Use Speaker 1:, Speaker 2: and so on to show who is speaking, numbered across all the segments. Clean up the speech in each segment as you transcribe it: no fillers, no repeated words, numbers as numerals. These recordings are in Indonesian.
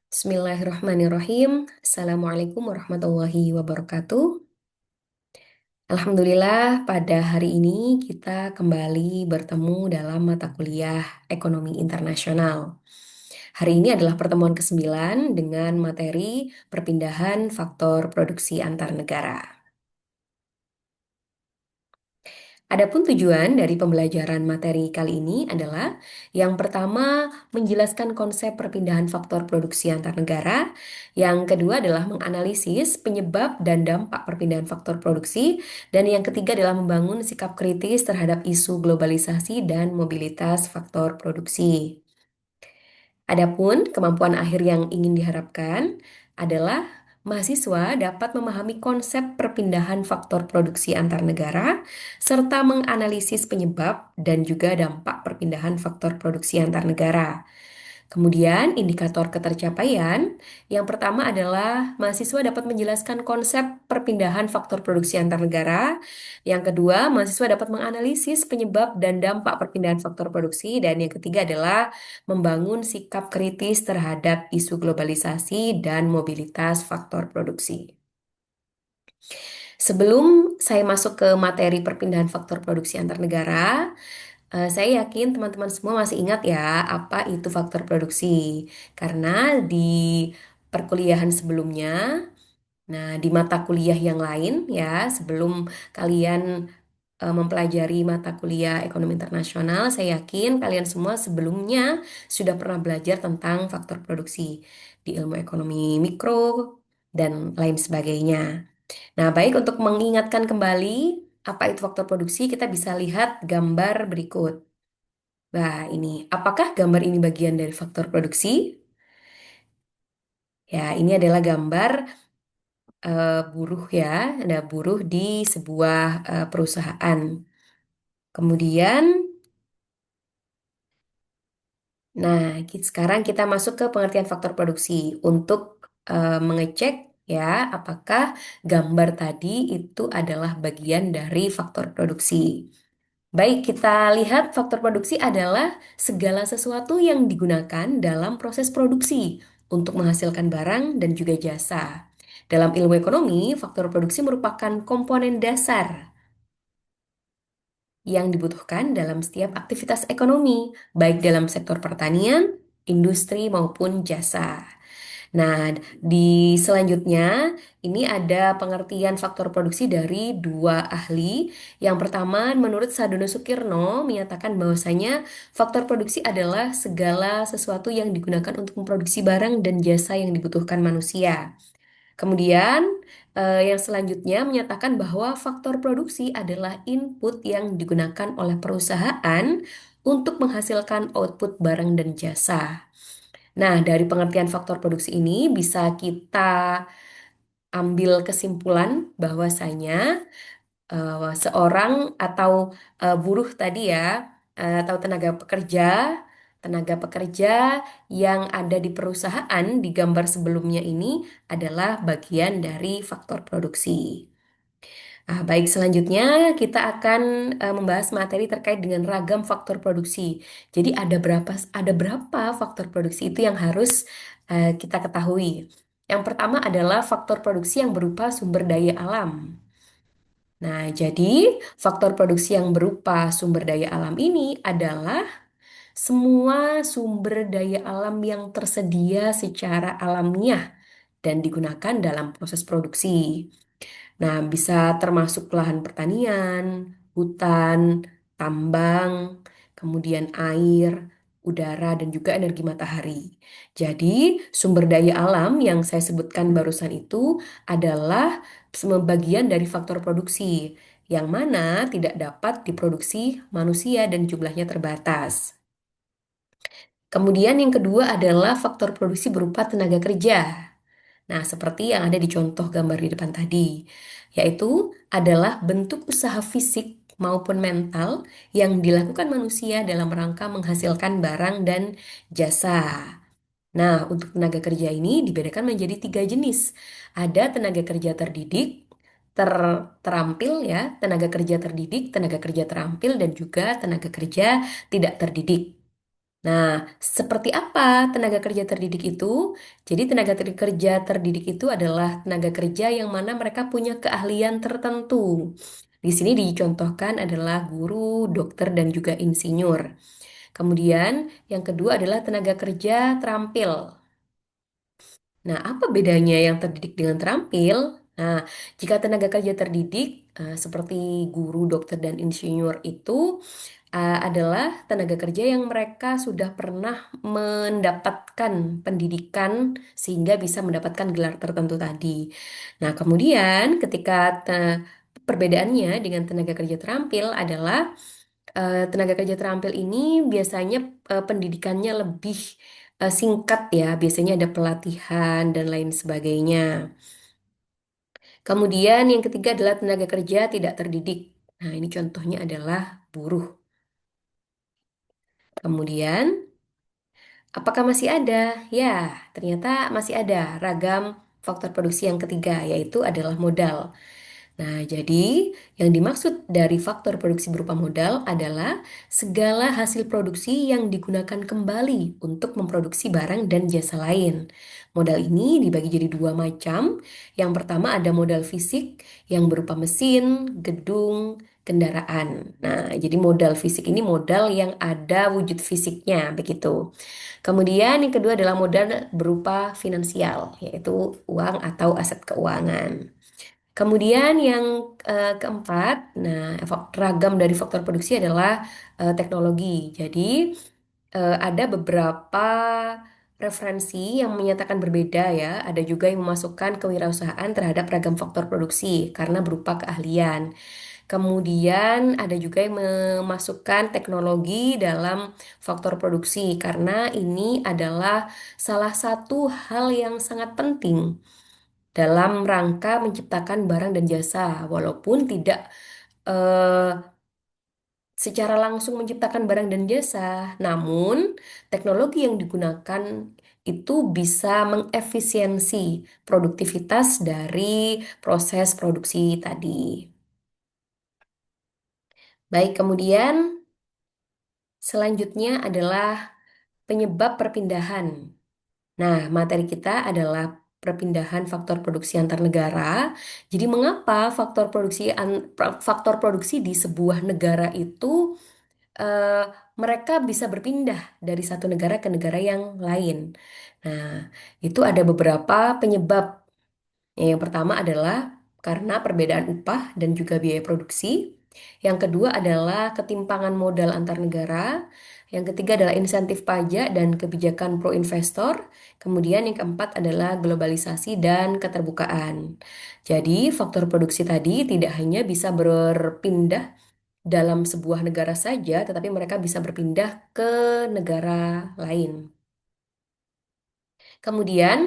Speaker 1: Bismillahirrahmanirrahim. Assalamualaikum warahmatullahi wabarakatuh. Alhamdulillah, pada hari ini kita kembali bertemu dalam mata kuliah Ekonomi Internasional. Hari ini adalah pertemuan ke-9 dengan materi perpindahan faktor produksi antar negara. Adapun tujuan dari pembelajaran materi kali ini adalah yang pertama menjelaskan konsep perpindahan faktor produksi antar negara, yang kedua adalah menganalisis penyebab dan dampak perpindahan faktor produksi, dan yang ketiga adalah membangun sikap kritis terhadap isu globalisasi dan mobilitas faktor produksi. Adapun kemampuan akhir yang ingin diharapkan adalah mahasiswa dapat memahami konsep perpindahan faktor produksi antar negara serta menganalisis penyebab dan juga dampak perpindahan faktor produksi antar negara. Kemudian, indikator ketercapaian yang pertama adalah mahasiswa dapat menjelaskan konsep perpindahan faktor produksi antar negara. Yang kedua, mahasiswa dapat menganalisis penyebab dan dampak perpindahan faktor produksi. Dan yang ketiga adalah membangun sikap kritis terhadap isu globalisasi dan mobilitas faktor produksi. Sebelum saya masuk ke materi perpindahan faktor produksi antar negara, saya yakin teman-teman semua masih ingat ya apa itu faktor produksi. Karena di perkuliahan sebelumnya, nah di mata kuliah yang lain ya, sebelum kalian mempelajari mata kuliah ekonomi internasional, saya yakin kalian semua sebelumnya sudah pernah belajar tentang faktor produksi di ilmu ekonomi mikro dan lain sebagainya. Nah, baik untuk mengingatkan kembali apa itu faktor produksi, kita bisa lihat gambar berikut. Nah, ini, apakah gambar ini bagian dari faktor produksi? Ya, ini adalah gambar buruh ya, ada buruh di sebuah perusahaan. Kemudian, nah, sekarang kita masuk ke pengertian faktor produksi untuk mengecek ya, apakah gambar tadi itu adalah bagian dari faktor produksi. Baik, kita lihat faktor produksi adalah segala sesuatu yang digunakan dalam proses produksi untuk menghasilkan barang dan juga jasa. Dalam ilmu ekonomi, faktor produksi merupakan komponen dasar yang dibutuhkan dalam setiap aktivitas ekonomi, baik dalam sektor pertanian, industri, maupun jasa. Nah, di selanjutnya ini ada pengertian faktor produksi dari dua ahli. Yang pertama, menurut Sadono Sukirno menyatakan bahwasanya faktor produksi adalah segala sesuatu yang digunakan untuk memproduksi barang dan jasa yang dibutuhkan manusia. Kemudian, yang selanjutnya menyatakan bahwa faktor produksi adalah input yang digunakan oleh perusahaan untuk menghasilkan output barang dan jasa. Nah, dari pengertian faktor produksi ini bisa kita ambil kesimpulan bahwasanya seorang atau buruh tadi ya, atau tenaga pekerja yang ada di perusahaan di gambar sebelumnya ini adalah bagian dari faktor produksi. Baik, selanjutnya kita akan membahas materi terkait dengan ragam faktor produksi. Jadi ada berapa faktor produksi itu yang harus kita ketahui. Yang pertama adalah faktor produksi yang berupa sumber daya alam. Nah, jadi faktor produksi yang berupa sumber daya alam ini adalah semua sumber daya alam yang tersedia secara alamiah dan digunakan dalam proses produksi. Nah, bisa termasuk lahan pertanian, hutan, tambang, kemudian air, udara, dan juga energi matahari. Jadi, sumber daya alam yang saya sebutkan barusan itu adalah bagian dari faktor produksi, yang mana tidak dapat diproduksi manusia dan jumlahnya terbatas. Kemudian yang kedua adalah faktor produksi berupa tenaga kerja. Nah, seperti yang ada di contoh gambar di depan tadi, yaitu adalah bentuk usaha fisik maupun mental yang dilakukan manusia dalam rangka menghasilkan barang dan jasa. Nah, untuk tenaga kerja ini dibedakan menjadi tiga jenis. Ada tenaga kerja terdidik, terampil ya, tenaga kerja terdidik, tenaga kerja terampil, dan juga tenaga kerja tidak terdidik. Nah, seperti apa tenaga kerja terdidik itu? Jadi, kerja terdidik itu adalah tenaga kerja yang mana mereka punya keahlian tertentu. Di sini dicontohkan adalah guru, dokter, dan juga insinyur. Kemudian, yang kedua adalah tenaga kerja terampil. Nah, apa bedanya yang terdidik dengan terampil? Nah, jika tenaga kerja terdidik, seperti guru, dokter, dan insinyur itu adalah tenaga kerja yang mereka sudah pernah mendapatkan pendidikan sehingga bisa mendapatkan gelar tertentu tadi. Nah, kemudian ketika perbedaannya dengan tenaga kerja terampil adalah tenaga kerja terampil ini biasanya pendidikannya lebih singkat ya, biasanya ada pelatihan dan lain sebagainya. Kemudian yang ketiga adalah tenaga kerja tidak terdidik. Nah, ini contohnya adalah buruh. Kemudian, apakah masih ada? Ya, ternyata masih ada ragam faktor produksi yang ketiga, yaitu adalah modal. Nah, jadi yang dimaksud dari faktor produksi berupa modal adalah segala hasil produksi yang digunakan kembali untuk memproduksi barang dan jasa lain. Modal ini dibagi jadi dua macam. Yang pertama ada modal fisik yang berupa mesin, gedung, kendaraan. Nah, jadi modal fisik ini modal yang ada wujud fisiknya, begitu. Kemudian yang kedua adalah modal berupa finansial, yaitu uang atau aset keuangan. Kemudian yang keempat, nah ragam dari faktor produksi adalah teknologi. Jadi ada beberapa referensi yang menyatakan berbeda ya. Ada juga yang memasukkan kewirausahaan terhadap ragam faktor produksi karena berupa keahlian. Kemudian ada juga yang memasukkan teknologi dalam faktor produksi karena ini adalah salah satu hal yang sangat penting dalam rangka menciptakan barang dan jasa, walaupun tidak eh, secara langsung menciptakan barang dan jasa, namun teknologi yang digunakan itu bisa mengefisiensi produktivitas dari proses produksi tadi. Baik, kemudian selanjutnya adalah penyebab perpindahan. Nah, materi kita adalah perpindahan faktor produksi antar negara. Jadi, mengapa faktor produksi di sebuah negara itu eh, mereka bisa berpindah dari satu negara ke negara yang lain? Nah, itu ada beberapa penyebab. Yang pertama adalah karena perbedaan upah dan juga biaya produksi. Yang kedua adalah ketimpangan modal antar negara. Yang ketiga adalah insentif pajak dan kebijakan pro investor. Kemudian yang keempat adalah globalisasi dan keterbukaan. Jadi faktor produksi tadi tidak hanya bisa berpindah dalam sebuah negara saja, tetapi mereka bisa berpindah ke negara lain. Kemudian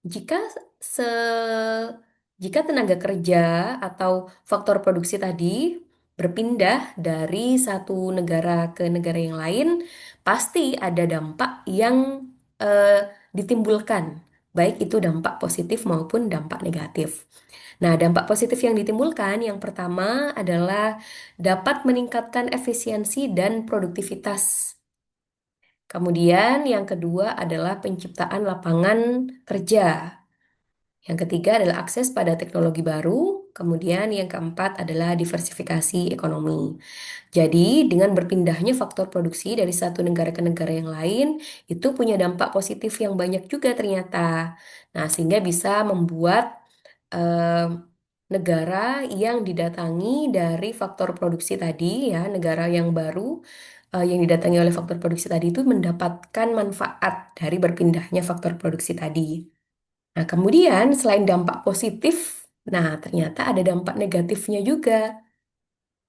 Speaker 1: Jika se jika tenaga kerja atau faktor produksi tadi berpindah dari satu negara ke negara yang lain, pasti ada dampak yang eh, ditimbulkan, baik itu dampak positif maupun dampak negatif. Nah, dampak positif yang ditimbulkan yang pertama adalah dapat meningkatkan efisiensi dan produktivitas. Kemudian yang kedua adalah penciptaan lapangan kerja. Yang ketiga adalah akses pada teknologi baru. Kemudian yang keempat adalah diversifikasi ekonomi. Jadi dengan berpindahnya faktor produksi dari satu negara ke negara yang lain, itu punya dampak positif yang banyak juga ternyata. Nah, sehingga bisa membuat eh, negara yang didatangi dari faktor produksi tadi, ya, negara yang baru yang didatangi oleh faktor produksi tadi itu mendapatkan manfaat dari berpindahnya faktor produksi tadi. Nah, kemudian selain dampak positif, nah ternyata ada dampak negatifnya juga.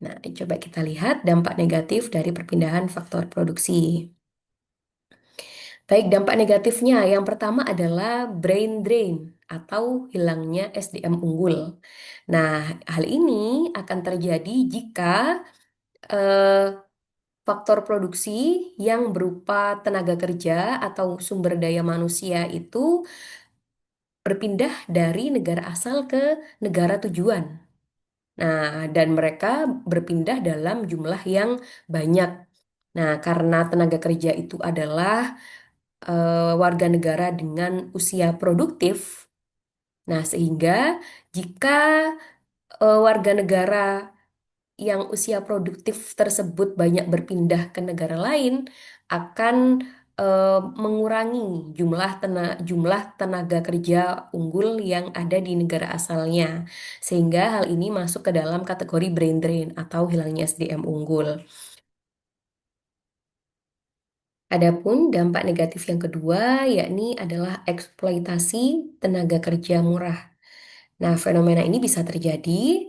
Speaker 1: Nah, coba kita lihat dampak negatif dari perpindahan faktor produksi. Baik, dampak negatifnya yang pertama adalah brain drain atau hilangnya SDM unggul. Nah, hal ini akan terjadi jika eh, faktor produksi yang berupa tenaga kerja atau sumber daya manusia itu berpindah dari negara asal ke negara tujuan. Nah, dan mereka berpindah dalam jumlah yang banyak. Nah, karena tenaga kerja itu adalah warga negara dengan usia produktif, nah sehingga jika warga negara yang usia produktif tersebut banyak berpindah ke negara lain akan mengurangi jumlah tenaga kerja unggul yang ada di negara asalnya. Sehingga hal ini masuk ke dalam kategori brain drain atau hilangnya SDM unggul. Adapun dampak negatif yang kedua yakni adalah eksploitasi tenaga kerja murah. Nah, fenomena ini bisa terjadi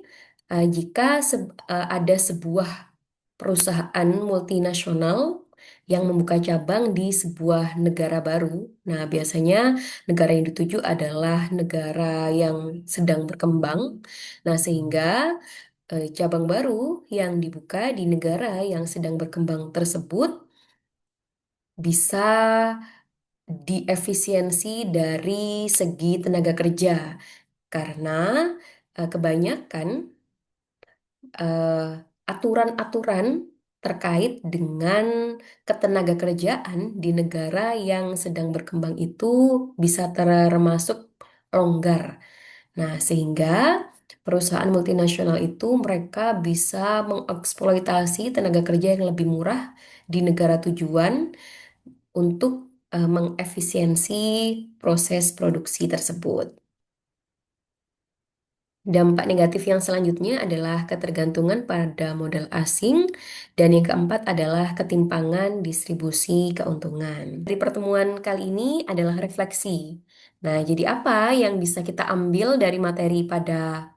Speaker 1: jika ada sebuah perusahaan multinasional yang membuka cabang di sebuah negara baru. Nah, biasanya negara yang dituju adalah negara yang sedang berkembang. Nah, sehingga cabang baru yang dibuka di negara yang sedang berkembang tersebut bisa diefisiensi dari segi tenaga kerja karena kebanyakan eh, aturan-aturan terkait dengan ketenaga kerjaan di negara yang sedang berkembang itu bisa termasuk longgar. Nah, sehingga perusahaan multinasional itu mereka bisa mengeksploitasi tenaga kerja yang lebih murah di negara tujuan untuk mengefisiensi proses produksi tersebut. Dampak negatif yang selanjutnya adalah ketergantungan pada modal asing, dan yang keempat adalah ketimpangan distribusi keuntungan. Dari pertemuan kali ini adalah refleksi. Nah, jadi apa yang bisa kita ambil dari materi pada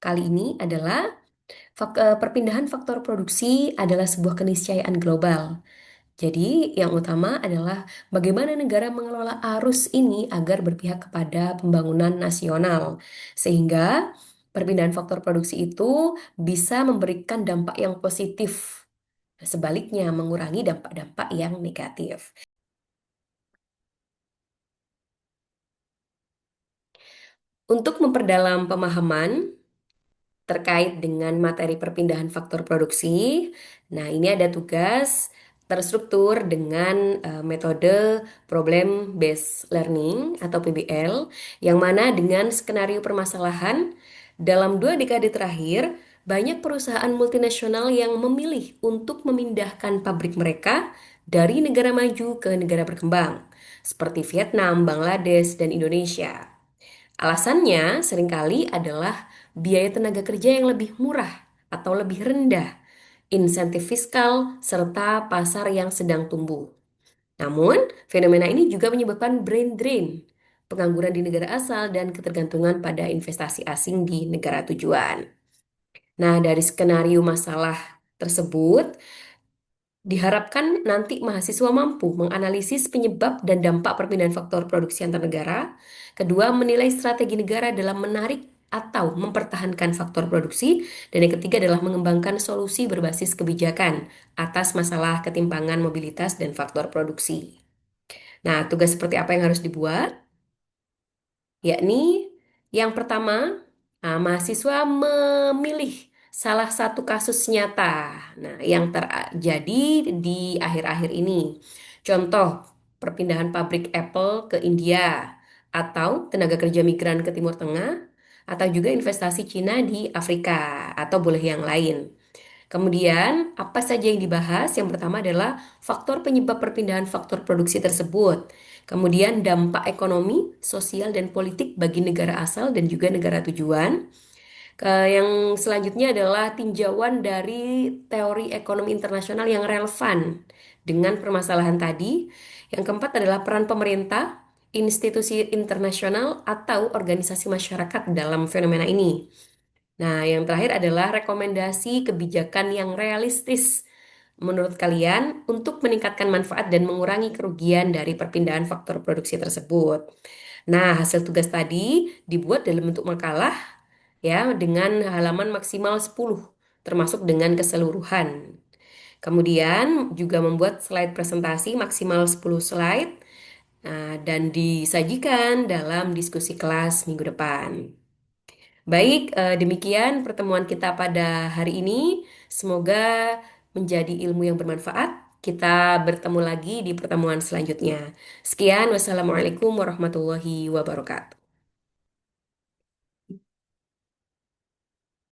Speaker 1: kali ini adalah perpindahan faktor produksi adalah sebuah keniscayaan global. Jadi, yang utama adalah bagaimana negara mengelola arus ini agar berpihak kepada pembangunan nasional, sehingga perpindahan faktor produksi itu bisa memberikan dampak yang positif. Sebaliknya, mengurangi dampak-dampak yang negatif. Untuk memperdalam pemahaman terkait dengan materi perpindahan faktor produksi. Nah, ini ada tugas terstruktur dengan metode Problem Based Learning atau PBL, yang mana dengan skenario permasalahan dalam 2 dekade terakhir, banyak perusahaan multinasional yang memilih untuk memindahkan pabrik mereka dari negara maju ke negara berkembang, seperti Vietnam, Bangladesh, dan Indonesia. Alasannya seringkali adalah biaya tenaga kerja yang lebih murah atau lebih rendah, insentif fiskal, serta pasar yang sedang tumbuh. Namun, fenomena ini juga menyebabkan brain drain, pengangguran di negara asal, dan ketergantungan pada investasi asing di negara tujuan. Nah, dari skenario masalah tersebut, diharapkan nanti mahasiswa mampu menganalisis penyebab dan dampak perpindahan faktor produksi antar negara. Kedua, menilai strategi negara dalam menarik atau mempertahankan faktor produksi. Dan yang ketiga adalah mengembangkan solusi berbasis kebijakan atas masalah ketimpangan mobilitas dan faktor produksi. Nah, tugas seperti apa yang harus dibuat? Yakni yang pertama, mahasiswa memilih salah satu kasus nyata, nah, yang terjadi di akhir-akhir ini. Contoh, perpindahan pabrik Apple ke India, atau tenaga kerja migran ke Timur Tengah, atau juga investasi Cina di Afrika, atau boleh yang lain. Kemudian, apa saja yang dibahas? Yang pertama adalah faktor penyebab perpindahan faktor produksi tersebut. Kemudian, dampak ekonomi, sosial, dan politik bagi negara asal dan juga negara tujuan. Yang selanjutnya adalah tinjauan dari teori ekonomi internasional yang relevan dengan permasalahan tadi. Yang keempat adalah peran pemerintah, institusi internasional, atau organisasi masyarakat dalam fenomena ini. Nah, yang terakhir adalah rekomendasi kebijakan yang realistis menurut kalian untuk meningkatkan manfaat dan mengurangi kerugian dari perpindahan faktor produksi tersebut. Nah, hasil tugas tadi dibuat dalam bentuk makalah ya dengan halaman maksimal 10 termasuk dengan keseluruhan. Kemudian juga membuat slide presentasi maksimal 10 slide, dan disajikan dalam diskusi kelas minggu depan. Baik, demikian pertemuan kita pada hari ini. Semoga menjadi ilmu yang bermanfaat. Kita bertemu lagi di pertemuan selanjutnya. Sekian, wassalamualaikum warahmatullahi wabarakatuh.